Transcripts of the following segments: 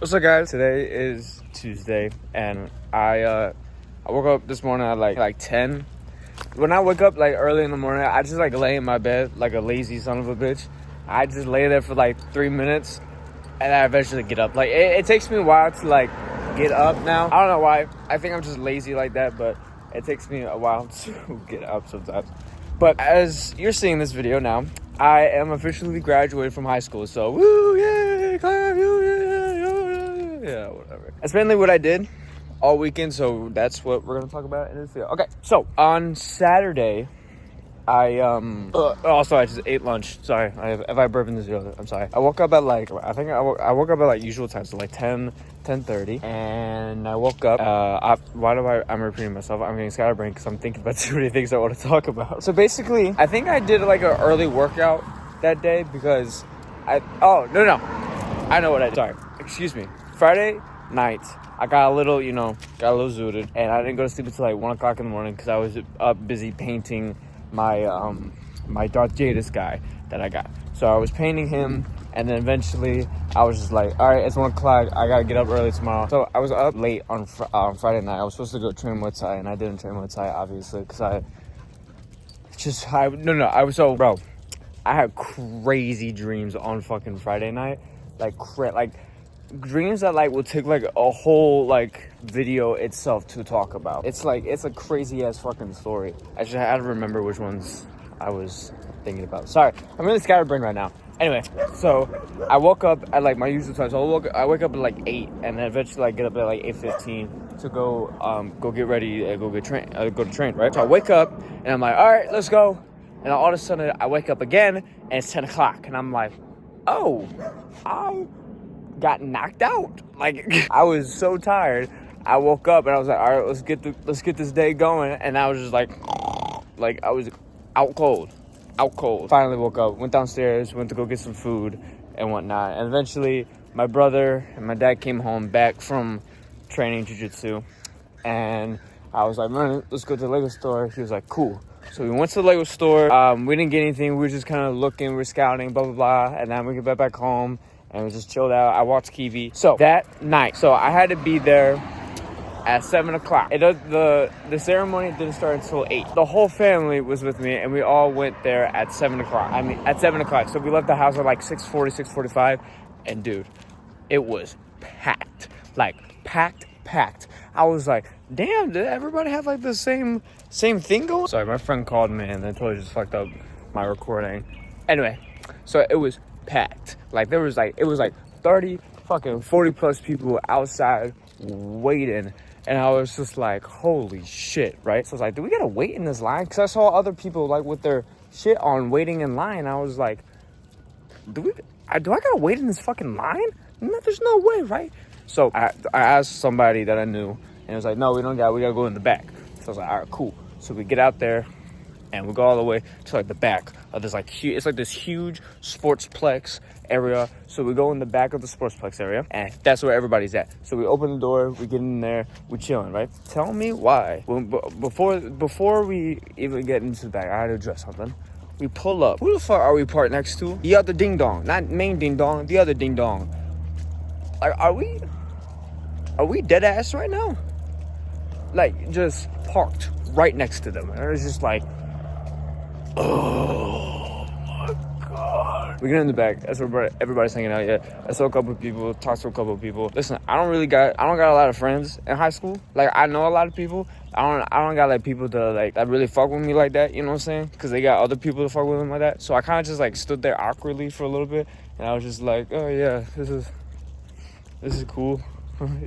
What's up, guys? Today is Tuesday, and I woke up this morning at like 10. When I wake up like early in the morning, I just like lay in my bed like a lazy son of a bitch. I just lay there for like 3 minutes, and I eventually get up. Like it takes me a while to like get up now. I don't know why. I think I'm just lazy like that, but it takes me a while to get up sometimes. But as you're seeing this video now, I am officially graduated from high school. So woo, yay, clap, yeah, whatever. That's mainly what I did all weekend, so that's what we're gonna talk about in this video. Okay, so on Saturday, I also I just ate lunch. Sorry, if I burp in this video, I'm sorry. I woke up at like I woke up at like usual time, so like 10:30, and I woke up. I'm repeating myself. I'm getting scatterbrained because I'm thinking about too many things I want to talk about. So basically, I think I did like an early workout that day because I know what I did. Sorry, excuse me. Friday night, I got a little zooted, and I didn't go to sleep until like 1 o'clock in the morning because I was up busy painting my my Darth Jadis guy that I got. So I was painting him, and then eventually I was just like, all right, it's 1 o'clock. I gotta get up early tomorrow. So I was up late on Friday night. I was supposed to go train Muay Thai, and I didn't train Muay Thai obviously because I had crazy dreams on fucking Friday night, like dreams that like will take like a whole like video itself to talk about. It's a crazy ass fucking story. I had to remember which ones I was thinking about. Sorry, I'm really scatterbrained right now. Anyway, so I woke up at like my usual time. So I wake up at like 8, and then eventually I get up at like 8:15 to go get ready, go to train, right? So I wake up and I'm like, all right, let's go. And all of a sudden I wake up again and it's 10 o'clock, and I'm like, oh, I got knocked out. Like I was so tired. I woke up and I was like, all right, let's get this day going. And I was just like I was out cold. Finally woke up, went downstairs, went to go get some food and whatnot. And eventually my brother and my dad came home back from training jiu-jitsu, and I was like, man, let's go to the Lego store. He was like, cool. So we went to the Lego store. We didn't get anything. We were just kind of looking, we were scouting, blah blah blah. And then we get back home and we just chilled out. I watched Kiwi. So that night, so I had to be there at 7 o'clock. The ceremony didn't start until 8. The whole family was with me, and we all went there at 7 o'clock. At 7 o'clock. So we left the house at like 6:40, 6:45. And dude, it was packed. Like packed. I was like, damn, did everybody have like the same thing going? Sorry, my friend called me and they totally just fucked up my recording. Anyway, so it was packed. Like it was like 30 fucking 40 plus people outside waiting, and I was just like, holy shit, right? So I was like, do we gotta wait in this line? Because I saw other people like with their shit on waiting in line. I was like, do I gotta wait in this fucking line? No, there's no way, right? So I asked somebody that I knew, and it was like, no, we gotta go in the back. So I was like, all right, cool. So we get out there and we go all the way to like the back of this it's like this huge sportsplex area. So we go in the back of the sportsplex area, and that's where everybody's at. So we open the door, we get in there, we chilling, right? Tell me why. Before we even get into the back, I had to address something. We pull up. Who the fuck are we parked next to? The other ding dong, not main ding dong, the other ding dong. Like, are we dead ass right now? Like, just parked right next to them. And it was just like, oh my god. We get in the back. That's where everybody's hanging out. Yeah, I saw a couple of people, talked to a couple of people. Listen, I don't got a lot of friends in high school. Like, I know a lot of people. I don't got like people that really fuck with me like that. You know what I'm saying? Because they got other people to fuck with them like that. So I kind of just like stood there awkwardly for a little bit, and I was just like, oh yeah, this is cool.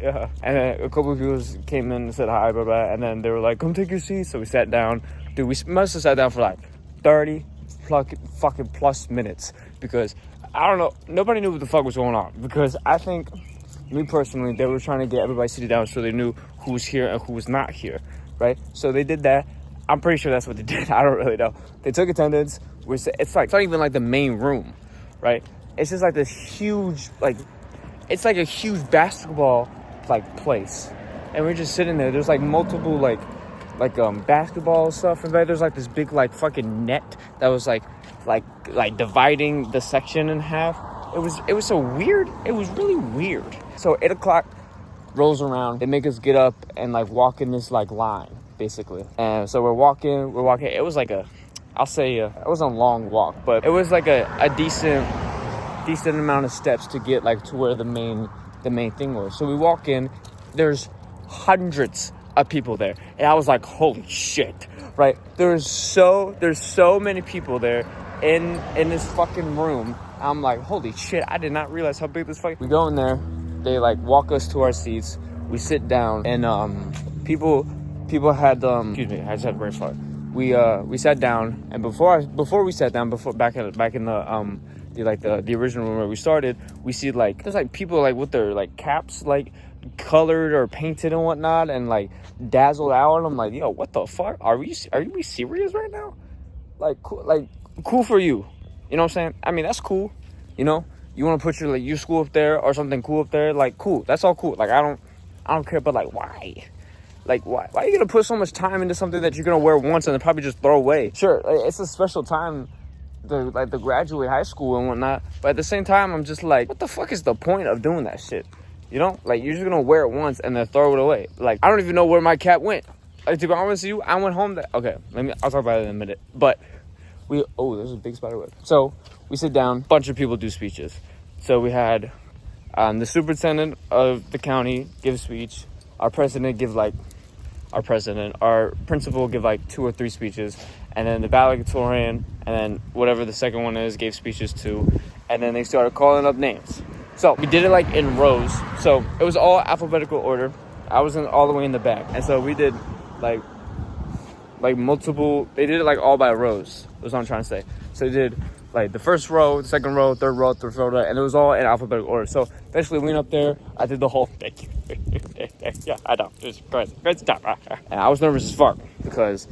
Yeah. And then a couple of people came in and said hi, blah, blah, and then they were like, come take your seat. So we sat down. Dude, we must have sat down for like 30 fucking plus minutes, because I don't know, nobody knew what the fuck was going on, because I think, me personally, they were trying to get everybody seated down so they knew who was here and who was not here, right? So they did that. I'm pretty sure that's what they did. I don't really know. They took attendance. It's not even like the main room, right? It's just like this huge, like, it's like a huge basketball like place, and we're just sitting there. There's like multiple like basketball stuff, and there's like this big like fucking net that was like dividing the section in half. It was so weird. It was really weird. So 8 o'clock rolls around. They make us get up and like walk in this like line, basically. And so we're walking. It was like I'll say it wasn't a long walk, but it was like a decent amount of steps to get like to where the main thing was. So we walk in. There's hundreds of people there, and I was like, holy shit, right? There's so many people there in this fucking room. I'm like, holy shit, I did not realize how big this fucking... We go in there, they like walk us to our seats, we sit down, and people had excuse me, I just had brain fart. We sat down, and before we sat down, back in the original room where we started, we see like there's like people like with their like caps like colored or painted and whatnot, and like dazzled out. And I'm like, yo, what the fuck? Are we serious right now? Like cool for you. You know what I'm saying? I mean, that's cool. You know, you want to put your like your school up there or something cool up there, like cool. That's all cool. Like I don't care, but like why? Like why are you gonna put so much time into something that you're gonna wear once and then probably just throw away? Sure, it's a special time to graduate high school and whatnot, but at the same time, I'm just like, what the fuck is the point of doing that shit? You know, like you're just gonna wear it once and then throw it away. Like I don't even know where my cap went. Like to be honest with you, I went home. Okay, I'll talk about it in a minute. But there's a big spider web. So we sit down, bunch of people do speeches. So we had the superintendent of the county give a speech. Our principal give like 2 or 3 speeches, and then the valedictorian, and then whatever the second one is, gave speeches too, and then they started calling up names. So we did it like in rows. So it was all alphabetical order. I was all the way in the back, and so we did like multiple. They did it like all by rows. That's what I'm trying to say. So they did like the first row, the second row, third row, and it was all in alphabetical order. So eventually we went up there. I did the whole thing. Yeah, I know. It was crazy time. And I was nervous as fuck because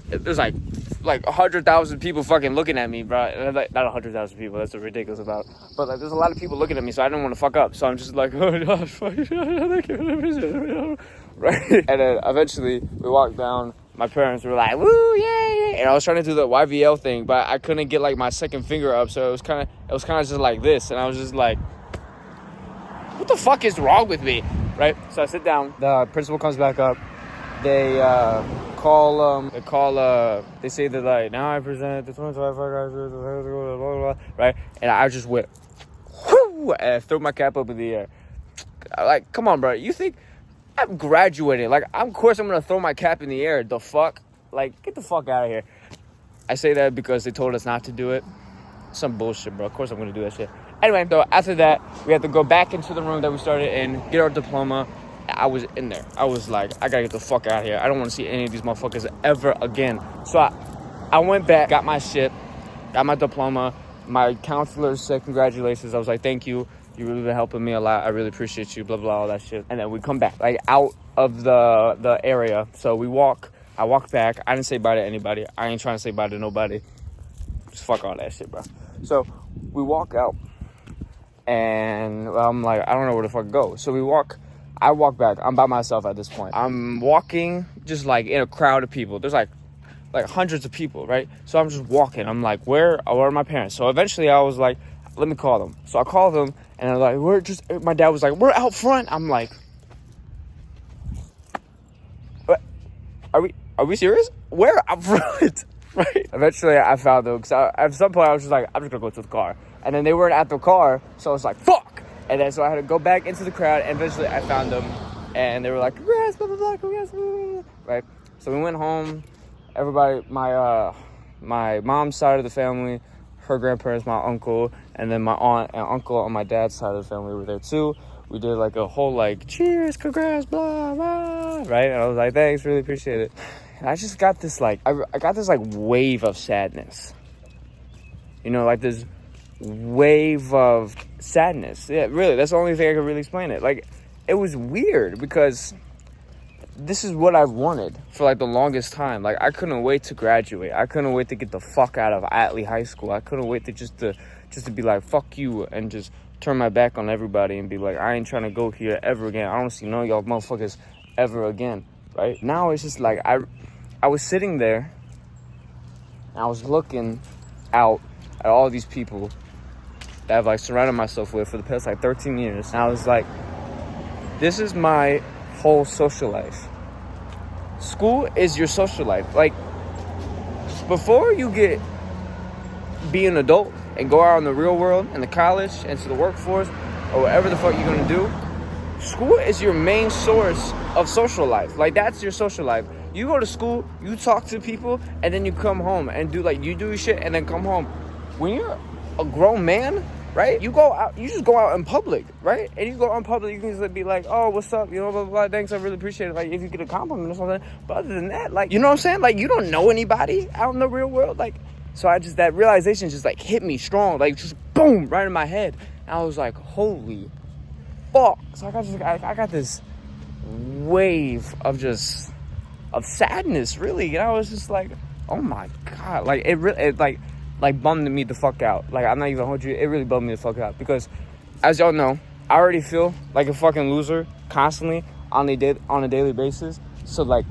there's like 100,000 people fucking looking at me, bro. Like, not 100,000 people. That's a ridiculous amount. But like, there's a lot of people looking at me, so I didn't want to fuck up. So I'm just like, oh gosh, fuck. Right. And then eventually we walked down. My parents were like, woo, yay. And I was trying to do the YVL thing, but I couldn't get like my second finger up. So it was kind of just like this. And I was just like, what the fuck is wrong with me? Right. So I sit down. The principal comes back up. They they say that like, now I present the 25 guys, right? And I just went, whoo, and I threw my cap up in the air. Like, come on, bro. You think I'm graduating? Like, of course I'm going to throw my cap in the air. The fuck? Like, get the fuck out of here. I say that because they told us not to do it. Some bullshit, bro. Of course I'm going to do that shit. Anyway, so after that, we had to go back into the room that we started in, get our diploma. I was in there. I was like, I gotta get the fuck out of here. I don't want to see any of these motherfuckers ever again. So I went back, got my shit, got my diploma. My counselor said congratulations. I was like, thank you. You really been helping me a lot. I really appreciate you, blah, blah, all that shit. And then we come back, like, out of the area. So I walk back. I didn't say bye to anybody. I ain't trying to say bye to nobody. Just fuck all that shit, bro. So we walk out. And I'm like, I don't know where the fuck to go. So I walk back. I'm by myself at this point. I'm walking just like in a crowd of people. There's like hundreds of people, right? So I'm just walking. I'm like, where are my parents? So eventually I was like, let me call them. So I called them and I'm like, my dad was like, we're out front. I'm like, what? Are we serious? Where out front? Right? Eventually I found them because at some point I was just like, I'm just gonna go to the car. And then they weren't at the car. So I was like, fuck. And then so I had to go back into the crowd, and eventually I found them, and they were like, congrats, blah, blah, blah, congrats, blah, blah, blah. Right? So we went home. Everybody, my mom's side of the family, her grandparents, my uncle, and then my aunt and uncle on my dad's side of the family were there too. We did like a whole like, cheers, congrats, blah, blah, right? And I was like, thanks, really appreciate it. And I just got this like, I got this like wave of sadness. You know, like this wave of sadness. Yeah, really, that's the only thing I can really explain it. Like, it was weird because this is what I've wanted for like the longest time. Like, I couldn't wait to graduate. I couldn't wait to get the fuck out of Atlee High School. I couldn't wait to just to be like, fuck you, and just turn my back on everybody and be like, I ain't trying to go here ever again. I don't see none of y'all motherfuckers ever again, right? Now it's just like, I was sitting there and I was looking out at all these people, that I've like surrounded myself with for the past like 13 years. And I was like, this is my whole social life. School is your social life. Like, before you be an adult and go out in the real world and the college and to the workforce or whatever the fuck you're gonna do, school is your main source of social life. Like, that's your social life. You go to school, you talk to people, and then you come home and do your shit and then come home. When you're a grown man, right, you go out, you just go out in public, right? And you go out in public, you can just be like, oh, what's up, you know, blah, blah, blah, thanks, I really appreciate it, like, if you get a compliment or something. But other than that, like, you know what I'm saying? Like, you don't know anybody out in the real world. Like, so that realization just, like, hit me strong, like, just boom, right in my head. And I was like, holy fuck. So I got this wave of sadness, really. And I was just like, oh my God. Like, it bummed me the fuck out. Like, I'm not even gonna hold you. It really bummed me the fuck out. Because, as y'all know, I already feel like a fucking loser constantly on a daily basis. So, like,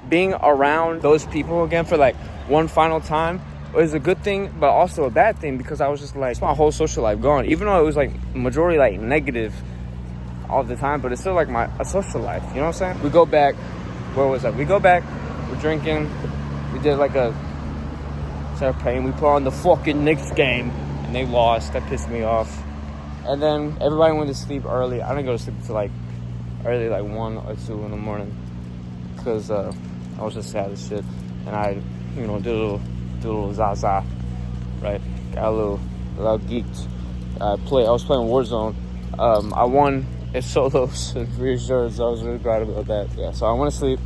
being around those people again for, like, one final time was a good thing, but also a bad thing, because I was just like, it's my whole social life gone. Even though it was, like, majority, like, negative all the time, but it's still, like, a social life. You know what I'm saying? We go back. Where was that? We go back. We're drinking. We did, like, started playing. We put on the fucking Knicks game, and they lost. That pissed me off. And then everybody went to sleep early. I didn't go to sleep until, like, early, like 1 or 2 in the morning, because I was just sad as shit. And I, you know, did a little zaza, right? Got a little geeked. I was playing Warzone. I won a solos and free assurance, so I was really proud about that. Yeah, so I went to sleep,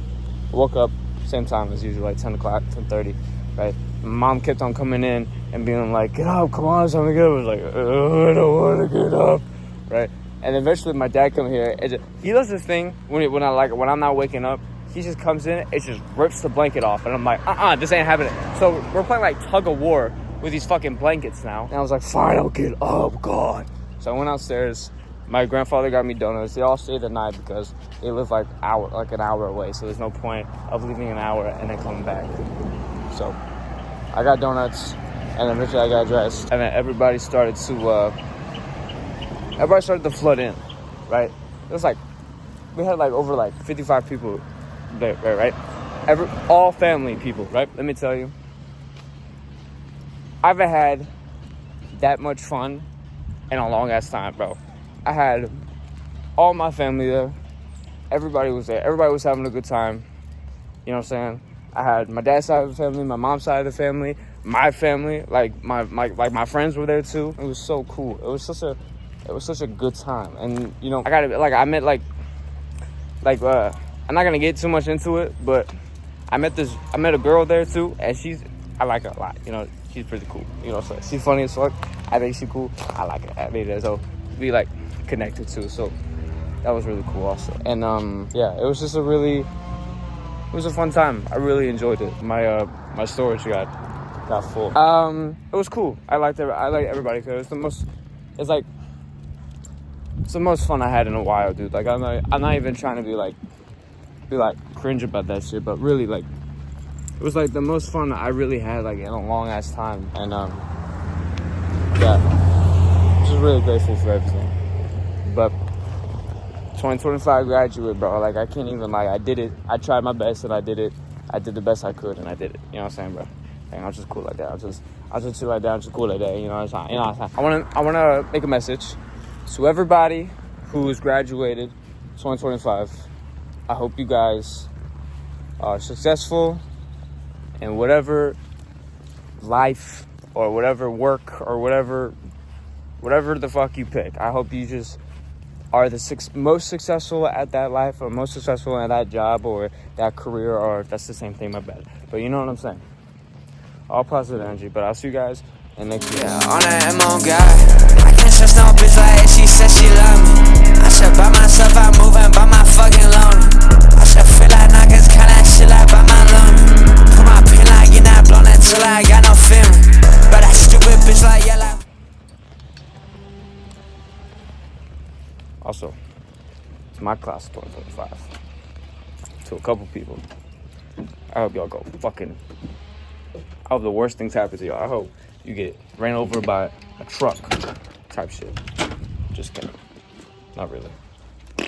woke up, same time as usual, like 10 o'clock, 10:30, right? My mom kept on coming in and being like, get up, come on, it's time to get up. I was like, I don't want to get up, right? And eventually my dad come here, and he does this thing when I'm not waking up. He just comes in, it just rips the blanket off, and I'm like, this ain't happening. So we're playing like tug of war with these fucking blankets now. And I was like, fine, I'll get up, God. So I went upstairs. My grandfather got me donuts. They all stayed the night because they live like an hour away. So there's no point of leaving an hour and then coming back. So I got donuts, and then eventually I got dressed, and then everybody started to flood in, right? It was like, we had like over like 55 people there, right? All family people, right? Let me tell you, I haven't had that much fun in a long ass time, bro. I had all my family there. Everybody was there. Everybody was having a good time. You know what I'm saying? I had my dad's side of the family, my mom's side of the family, my family, like my friends were there too. It was so cool. It was such a good time. And you know, I'm not gonna get too much into it, but I met a girl there too, and I like her a lot. You know, she's pretty cool. You know, so she's funny as fuck. I think she's cool. I like her. I made it so we like connected too. So that was really cool also. And yeah, it was just a fun time. I really enjoyed it. My storage got full. It was cool. I liked everybody, because it's the most fun I had in a while, dude. Like, I'm not even trying to be like cringe about that shit, but really, like, it was like the most fun I really had like in a long ass time. And yeah, just really grateful for everything. But 2025 graduate, bro. Like, I can't even lie. I did it. I tried my best and I did it. I did the best I could and I did it. You know what I'm saying, bro? Like, I'm just cool like that. I'll just chill like that. I'm just cool like that. You know what I'm saying? I wanna make a message to everybody who's graduated 2025. I hope you guys are successful in whatever life or whatever work or whatever the fuck you pick. I hope you just are the most successful at that life, or most successful at that job or that career, or that's the same thing, my bad. But you know what I'm saying. All positive energy. But I'll see you guys in next video. Yeah, on that MO guy. I can't trust no bitch like she said she love me. I should by myself, I'm moving by my fucking loner. I should feel like knockers, kinda shit like by my loner. Put my pin like you're not blown until I got no feeling. But that stupid bitch like yellow. Also, it's my class of 2025. To a couple people. I hope y'all go fucking. I hope the worst things happen to y'all. I hope you get ran over by a truck type shit. Just kidding. Not really.